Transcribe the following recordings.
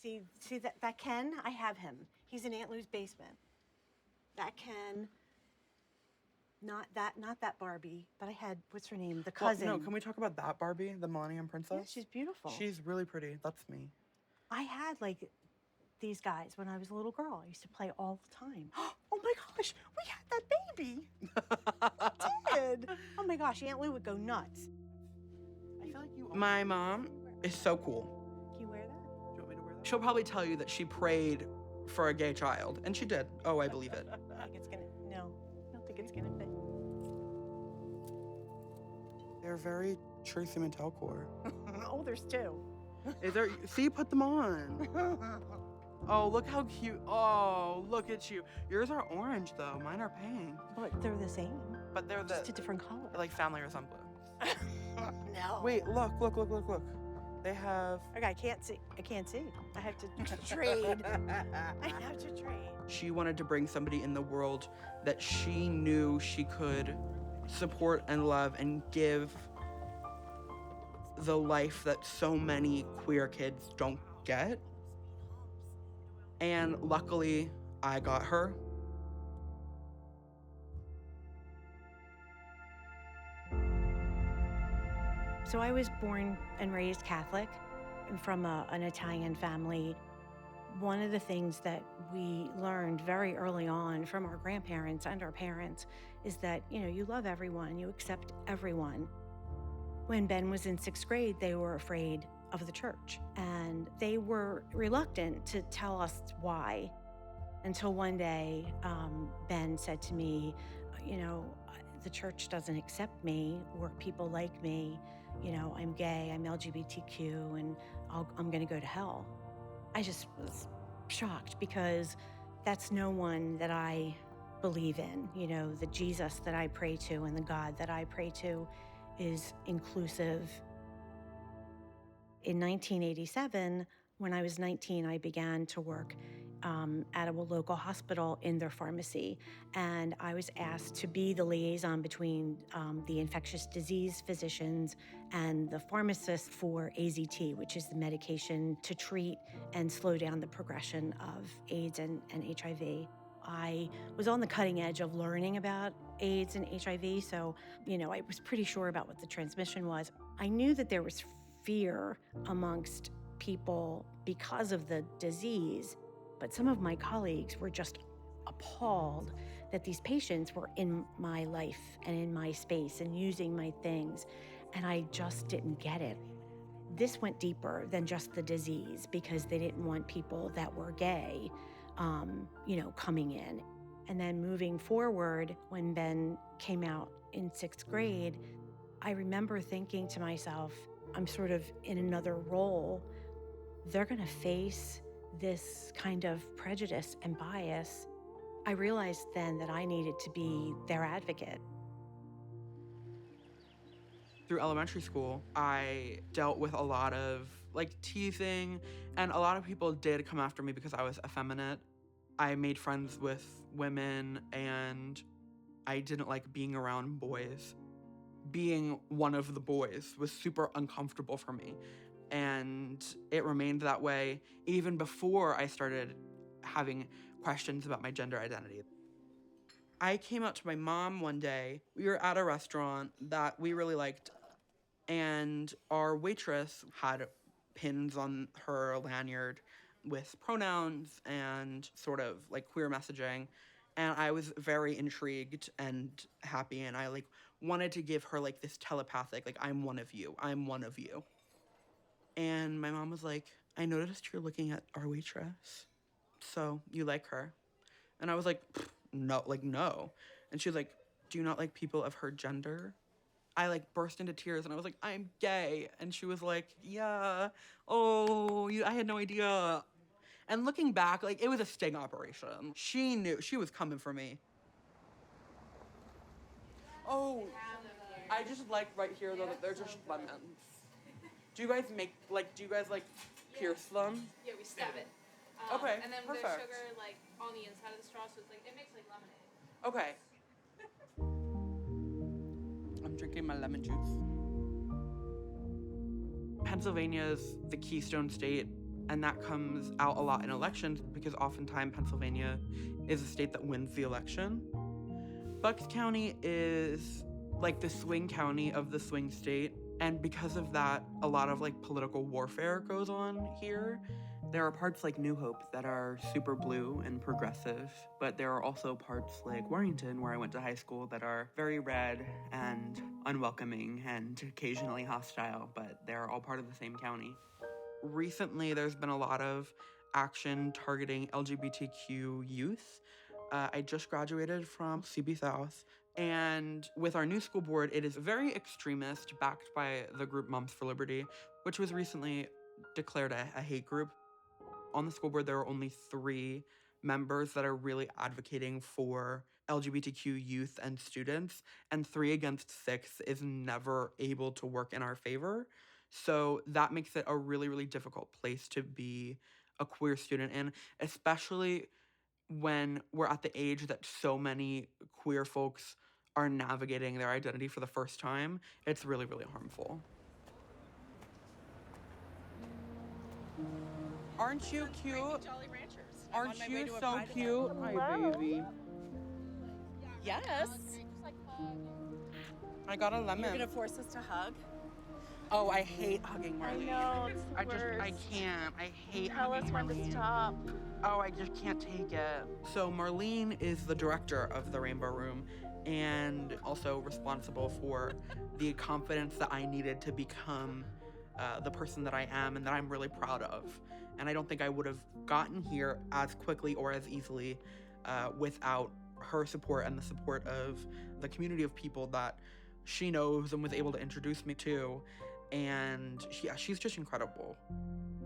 See that Ken? I have him. He's in Aunt Lou's basement. That Ken. Not that Barbie, but I had, what's her name? The cousin. Well, no, can we talk about that Barbie, the Millennium Princess? Yeah, she's beautiful. She's really pretty. That's me. I had, like, these guys when I was a little girl. I used to play all the time. Oh, my gosh, we had that baby. We did. Oh, my gosh, Aunt Lou would go nuts. I feel like you... My mom is so cool. Can you wear that? Do you want me to wear that? She'll probably tell you that she prayed for a gay child, and she did. Oh, I believe it. I think it's gonna, no. I don't think it's gonna fit. They're very true Cinematography. Oh, there's two. Is there? See, put them on. Oh, look how cute. Oh, look at you. Yours are orange, though. Mine are pink. But they're the same. But they're just a different color. Like family resemblance. No. Wait, look. They have... Okay, I can't see. I have to trade. I have to trade. She wanted to bring somebody in the world that she knew she could support and love and give the life that so many queer kids don't get. And luckily, I got her. So I was born and raised Catholic from an Italian family. One of the things that we learned very early on from our grandparents and our parents is that, you love everyone, you accept everyone. When Ben was in 6th grade, they were afraid of the church, and they were reluctant to tell us why. Until one day, Ben said to me, the church doesn't accept me or people like me. I'm gay, I'm LGBTQ, and I'm gonna go to hell. I just was shocked because that's no one that I believe in. The Jesus that I pray to and the God that I pray to is inclusive. In 1987, when I was 19, I began to work at a local hospital in their pharmacy. And I was asked to be the liaison between the infectious disease physicians and the pharmacist for AZT, which is the medication to treat and slow down the progression of AIDS and HIV. I was on the cutting edge of learning about AIDS and HIV, so, I was pretty sure about what the transmission was. I knew that there was fear amongst people because of the disease, but some of my colleagues were just appalled that these patients were in my life and in my space and using my things, and I just didn't get it. This went deeper than just the disease because they didn't want people that were gay, coming in. And then moving forward, when Ben came out in 6th grade, I remember thinking to myself, I'm sort of in another role. They're gonna face this kind of prejudice and bias. I realized then that I needed to be their advocate. Through elementary school, I dealt with a lot of teasing, and a lot of people did come after me because I was effeminate. I made friends with women, and I didn't like being around boys. Being one of the boys was super uncomfortable for me. And it remained that way even before I started having questions about my gender identity. I came out to my mom one day. We were at a restaurant that we really liked, and our waitress had pins on her lanyard with pronouns and sort of queer messaging. And I was very intrigued and happy, and I wanted to give her this telepathic, I'm one of you, I'm one of you. And my mom was like, I noticed you're looking at our waitress, so you like her. And I was like, no, no. And she was like, do you not like people of her gender? I burst into tears, and I was like, I'm gay. And she was like, yeah, I had no idea. And looking back, it was a sting operation. She knew, she was coming for me. Oh, I just right here though that there's just lemons. Do you guys pierce them? Yeah, we stab it. Okay, and then perfect. there's sugar on the inside of the straw, so it's it makes lemonade. Okay. I'm drinking my lemon juice. Pennsylvania is the Keystone State And that comes out a lot in elections because oftentimes Pennsylvania is a state that wins the election. Bucks County is like the swing county of the swing state. And because of that, a lot of like political warfare goes on here. There are parts like New Hope that are super blue and progressive, but there are also parts like Warrington, where I went to high school, that are very red and unwelcoming and occasionally hostile, but they're all part of the same county. Recently, there's been a lot of action targeting LGBTQ youth. I just graduated from CB South, and with our new school board, it is very extremist, backed by the group Moms for Liberty, which was recently declared a hate group. On the school board, there are only 3 members that are really advocating for LGBTQ youth and students, and 3 against 6 is never able to work in our favor. So that makes it a really, really difficult place to be a queer student in, especially when we're at the age that so many queer folks are navigating their identity for the first time. It's really, really harmful. Aren't you cute? Jolly Ranchers. Aren't you so cute? Hi, baby. Yes. I got a lemon. You're gonna force us to hug? Oh, I hate hugging Marlene. I know, it's the I worst. can't. I hate Tell us hugging when to Marlene. stop. Oh, I just can't take it. So Marlene is the director of the Rainbow Room and also responsible for the confidence that I needed to become the person that I am and that I'm really proud of. And I don't think I would have gotten here as quickly or as easily without her support and the support of the community of people that she knows and was able to introduce me to. And she's just incredible.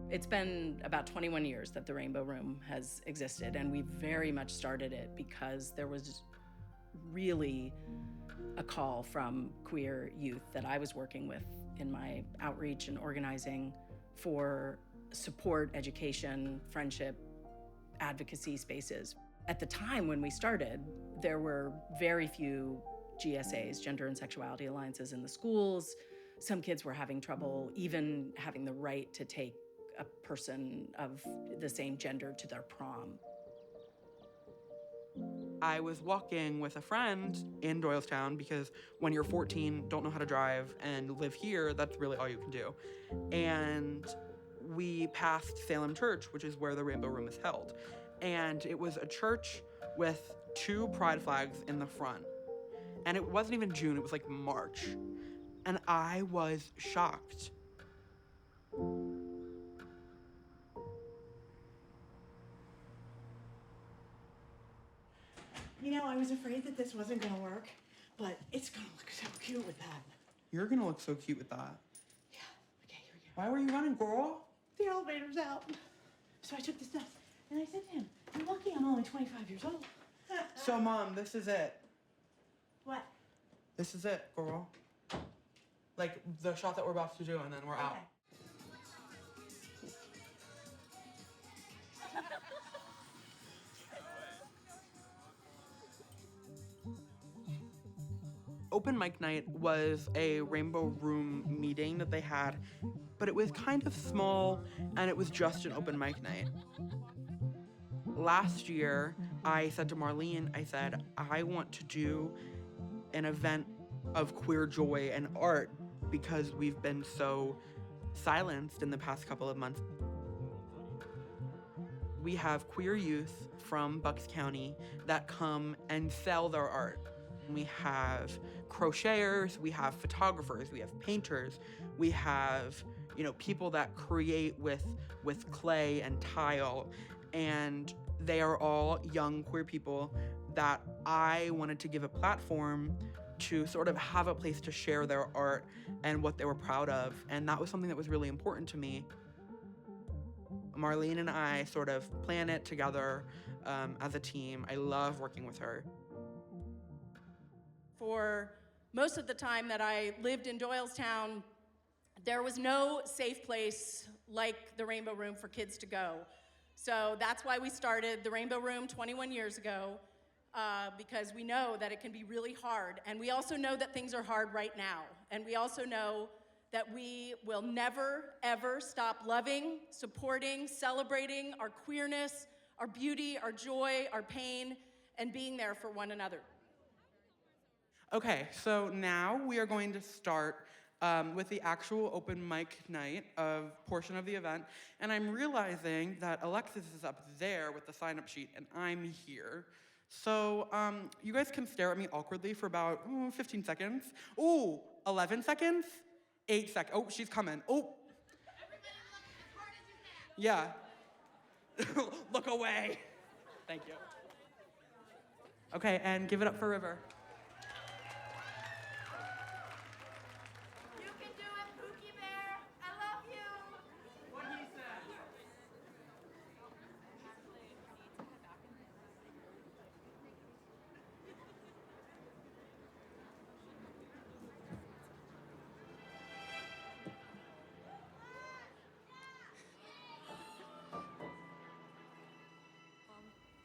It's been about 21 years that the Rainbow Room has existed, and we very much started it because there was really a call from queer youth that I was working with in my outreach and organizing for support, education, friendship, advocacy spaces. At the time when we started, there were very few GSAs, gender and sexuality alliances, in the schools. Some kids were having trouble even having the right to take a person of the same gender to their prom. I was walking with a friend in Doylestown because when you're 14, don't know how to drive, and live here, that's really all you can do. And we passed Salem Church, which is where the Rainbow Room is held. And it was a church with 2 pride flags in the front. And it wasn't even June, it was like March. And I was shocked. You know, I was afraid that this wasn't gonna work, but it's gonna look so cute with that. You're gonna look so cute with that. Yeah, okay, here we go. Why were you running, girl? The elevator's out. So I took the steps, and I said to him, "You're lucky I'm only 25 years old." So, Mom, this is it. What? This is it, girl. Like, the shot that we're about to do, and then we're out. Okay. Open mic night was a Rainbow Room meeting that they had, but it was kind of small, and it was just an open mic night. Last year, I said to Marlene, I said, I want to do an event of queer joy and art because we've been so silenced in the past couple of months. We have queer youth from Bucks County that come and sell their art. We have crocheters, we have photographers, we have painters, we have, people that create with clay and tile, and they are all young queer people that I wanted to give a platform to sort of have a place to share their art and what they were proud of, and that was something that was really important to me. Marlene and I sort of plan it together as a team. I love working with her. For most of the time that I lived in Doylestown, there was no safe place like the Rainbow Room for kids to go. So that's why we started the Rainbow Room 21 years ago, because we know that it can be really hard. And we also know that things are hard right now. And we also know that we will never, ever stop loving, supporting, celebrating our queerness, our beauty, our joy, our pain, and being there for one another. Okay, so now we are going to start with the actual open mic night portion of the event. And I'm realizing that Alexis is up there with the sign-up sheet and I'm here. So you guys can stare at me awkwardly for about 15 seconds. Ooh, 11 seconds? 8 seconds. Oh, she's coming. Oh. Yeah. Look away. Thank you. Okay, and give it up for River. You can do it, Pookie Bear. I love you. What he said.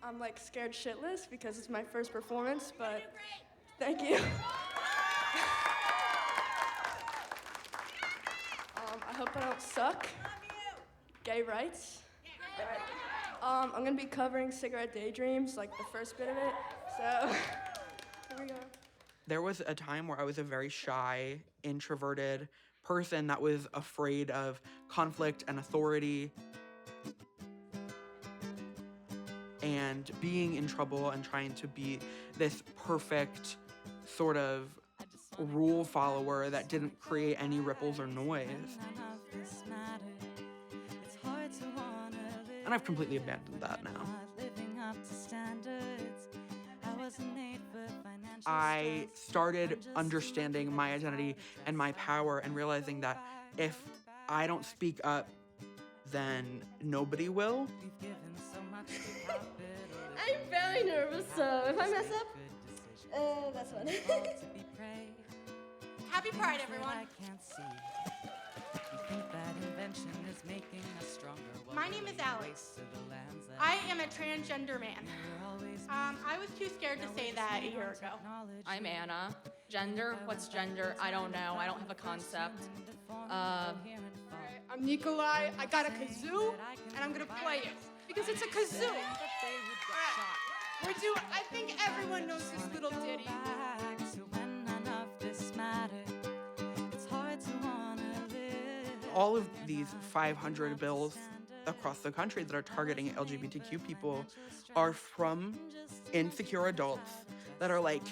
I'm like scared shitless because it's my first performance, but thank you. I hope I don't suck. Gay rights. I'm gonna be covering Cigarette Daydreams, like the first bit of it. So here we go. There was a time where I was a very shy, introverted person that was afraid of conflict and authority and being in trouble and trying to be this perfect sort of rule follower that didn't create any ripples or noise. And I've completely abandoned that now. I started understanding my identity and my power and realizing that if I don't speak up, then nobody will. I'm very nervous, so if I mess up, that's fine. Happy Pride, everyone. My name is Alex. I am a transgender man. I was too scared to say that a year ago. I'm Anna. Gender? What's gender? I don't know. I don't have a concept. I'm Nikolai. I got a kazoo, and I'm gonna play it because it's a kazoo. I think everyone knows this little ditty. All of these 500 bills across the country that are targeting LGBTQ people are from insecure adults that are like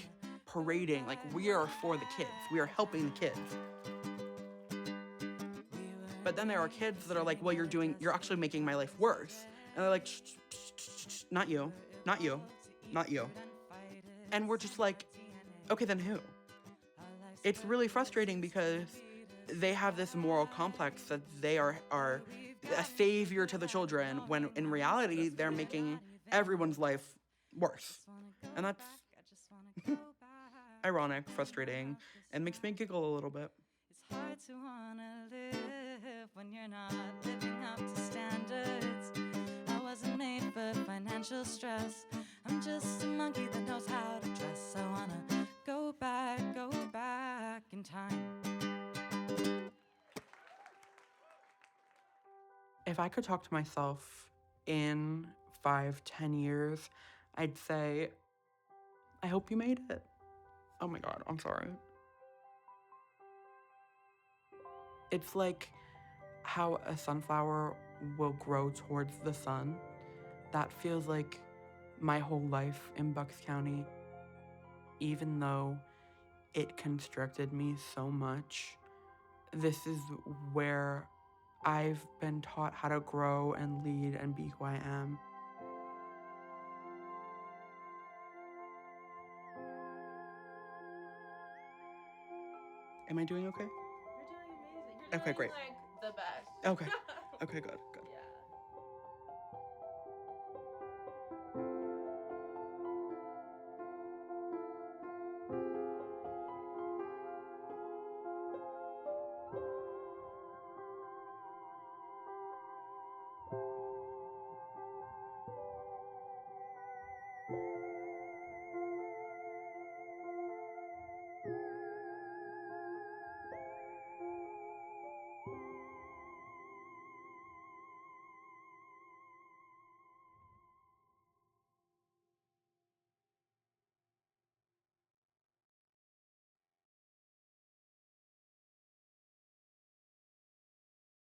parading, like we are for the kids, we are helping the kids. But then there are kids that are like, well, you're actually making my life worse. And they're like, shh, shh, shh, shh, not you, not you, not you. And we're just like, okay, then who? It's really frustrating because they have this moral complex that they are a savior to the children when in reality they're making everyone's life worse. And that's ironic, frustrating, and makes me giggle a little bit. It's hard to wanna live when you're not living up to standards. I wasn't made for financial stress. I'm just a monkey that knows how to dress. I wanna go back in time. If I could talk to myself in 5-10 years, I'd say, I hope you made it. Oh my God, I'm sorry. It's like how a sunflower will grow towards the sun. That feels like my whole life in Bucks County, even though it constricted me so much. This is where I've been taught how to grow and lead and be who I am. Am I doing okay? You're doing amazing. Okay, great. Like the best. Okay. Okay, good.